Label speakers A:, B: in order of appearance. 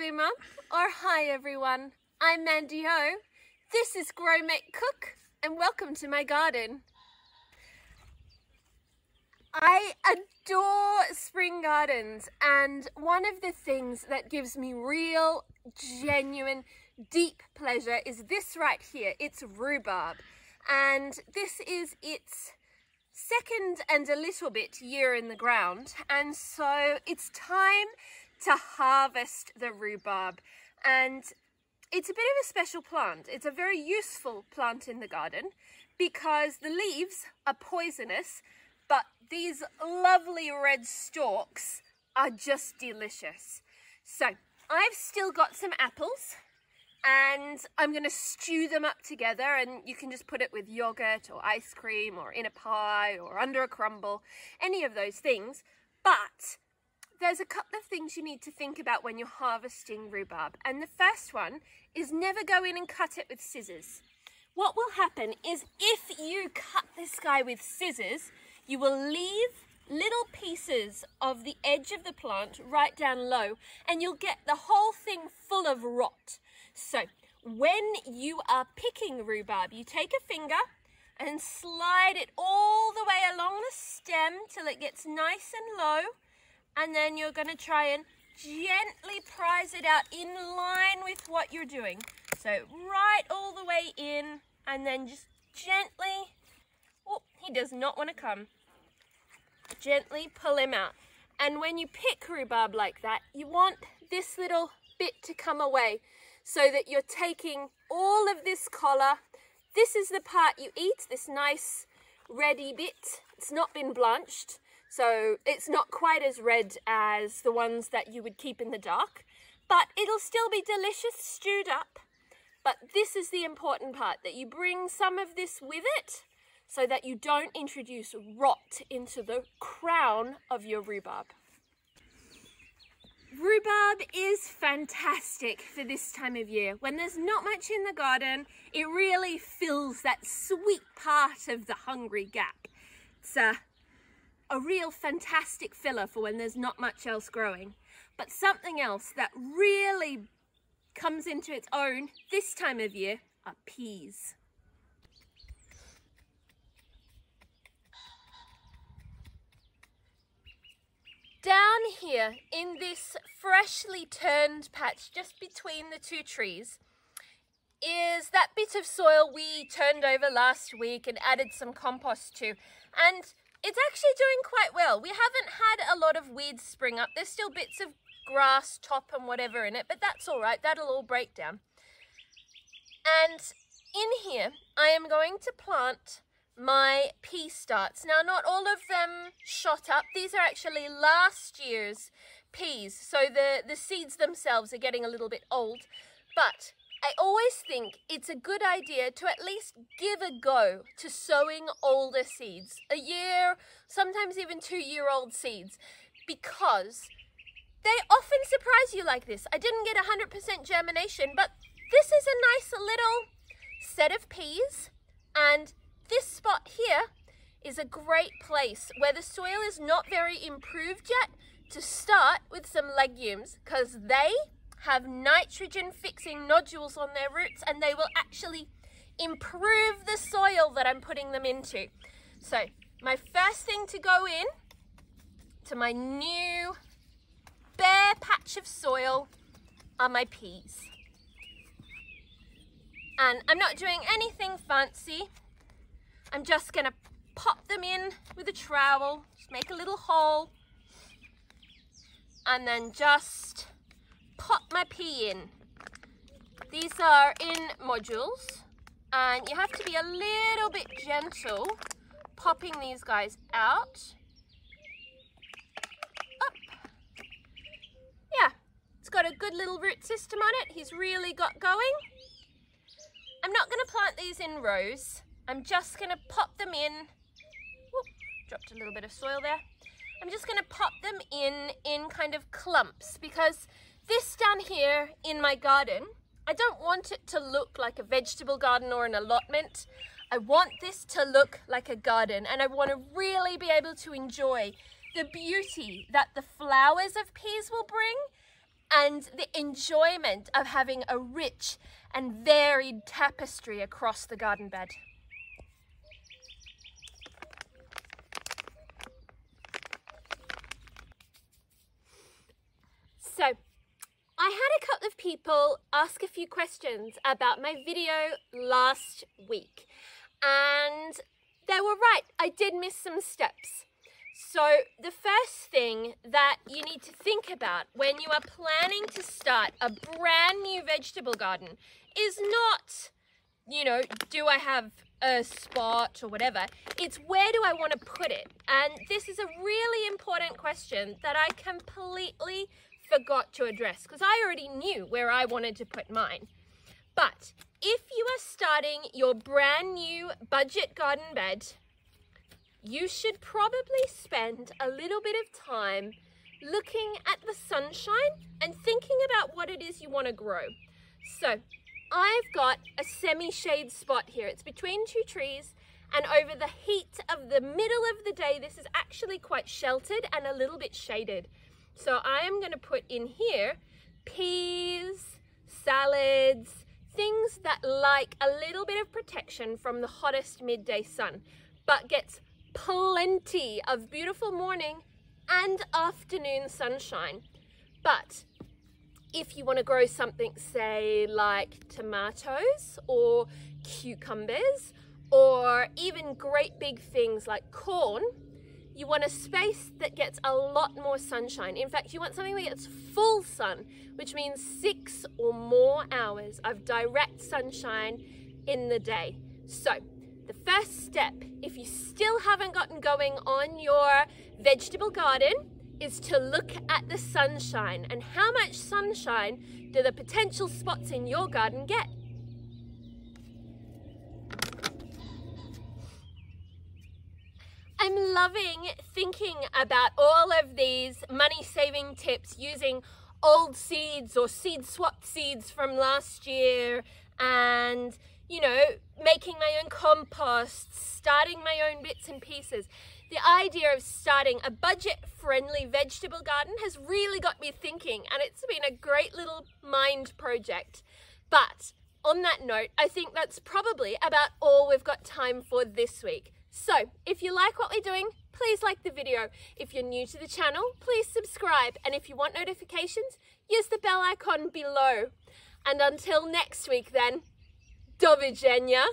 A: Swimmer, or hi everyone, I'm Mandy Ho. This is Grow Make Cook and welcome to my garden. I adore spring gardens, and one of the things that gives me real, genuine, deep pleasure is this right here. It's rhubarb, and this is its second and a little bit year in the ground, and so it's time to harvest the rhubarb. And it's a bit of a special plant. It's a very useful plant in the garden because the leaves are poisonous, but these lovely red stalks are just delicious. So I've still got some apples and I'm going to stew them up together, and you can just put it with yogurt or ice cream or in a pie or under a crumble, any of those things. But there's a couple of things you need to think about when you're harvesting rhubarb, and the first one is never go in and cut it with scissors. What will happen is if you cut this guy with scissors, you will leave little pieces of the edge of the plant right down low, and you'll get the whole thing full of rot. So when you are picking rhubarb, you take a finger and slide it all the way along the stem till it gets nice and low, and then you're going to try and gently prise it out in line with what you're doing. So right all the way in, and then just gently, oh, he does not want to come. Gently pull him out. And when you pick rhubarb like that, you want this little bit to come away so that you're taking all of this collar. This is the part you eat, this nice reddy bit. It's not been blanched, so it's not quite as red as the ones that you would keep in the dark, but it'll still be delicious stewed up. But this is the important part, that you bring some of this with it so that you don't introduce rot into the crown of your rhubarb. Rhubarb is fantastic for this time of year. When there's not much in the garden, it really fills that sweet part of the hungry gap. It's a real fantastic filler for when there's not much else growing. But something else that really comes into its own this time of year are peas. Down here in this freshly turned patch just between the two trees is that bit of soil we turned over last week and added some compost to, and it's actually doing quite well. We haven't had a lot of weeds spring up. There's still bits of grass, top and whatever in it, but that's all right. That'll all break down. And in here, I am going to plant my pea starts. Now, not all of them shot up. These are actually last year's peas, so the seeds themselves are getting a little bit old. But I always think it's a good idea to at least give a go to sowing older seeds, a year, sometimes even 2-year-old seeds, because they often surprise you like this. I didn't get 100% germination, but this is a nice little set of peas, and this spot here is a great place where the soil is not very improved yet to start with some legumes, because they have nitrogen fixing nodules on their roots and they will actually improve the soil that I'm putting them into. So my first thing to go in to my new bare patch of soil are my peas. And I'm not doing anything fancy. I'm just going to pop them in with a trowel, just make a little hole, and then just pop my pea in. These are in modules, and you have to be a little bit gentle popping these guys out. Up. Yeah, it's got a good little root system on it. He's really got going. I'm not going to plant these in rows. I'm just going to pop them in. Whoop, dropped a little bit of soil there. I'm just going to pop them in kind of clumps, because this down here in my garden, I don't want it to look like a vegetable garden or an allotment. I want this to look like a garden, and I want to really be able to enjoy the beauty that the flowers of peas will bring, and the enjoyment of having a rich and varied tapestry across the garden bed. So, I had a couple of people ask a few questions about my video last week, and they were right, I did miss some steps. So the first thing that you need to think about when you are planning to start a brand new vegetable garden is not, you know, do I have a spot or whatever. It's where do I want to put it? And this is a really important question that I completely forgot to address because I already knew where I wanted to put mine. But if you are starting your brand new budget garden bed, you should probably spend a little bit of time looking at the sunshine and thinking about what it is you want to grow. So I've got a semi-shade spot here. It's between two trees, and over the heat of the middle of the day, this is actually quite sheltered and a little bit shaded. So I am going to put in here peas, salads, things that like a little bit of protection from the hottest midday sun, but gets plenty of beautiful morning and afternoon sunshine. But if you want to grow something, say like tomatoes or cucumbers or even great big things like corn, you want a space that gets a lot more sunshine. In fact, you want something that gets full sun, which means 6 or more hours of direct sunshine in the day. So the first step, if you still haven't gotten going on your vegetable garden, is to look at the sunshine and how much sunshine do the potential spots in your garden get. I'm loving thinking about all of these money-saving tips using old seeds or seed-swapped seeds from last year and, you know, making my own compost, starting my own bits and pieces. The idea of starting a budget-friendly vegetable garden has really got me thinking, and it's been a great little mind project. But on that note, I think that's probably about all we've got time for this week. So if you like what we're doing, please like the video. If you're new to the channel, please subscribe. And if you want notifications, use the bell icon below. And until next week then, do widzenia.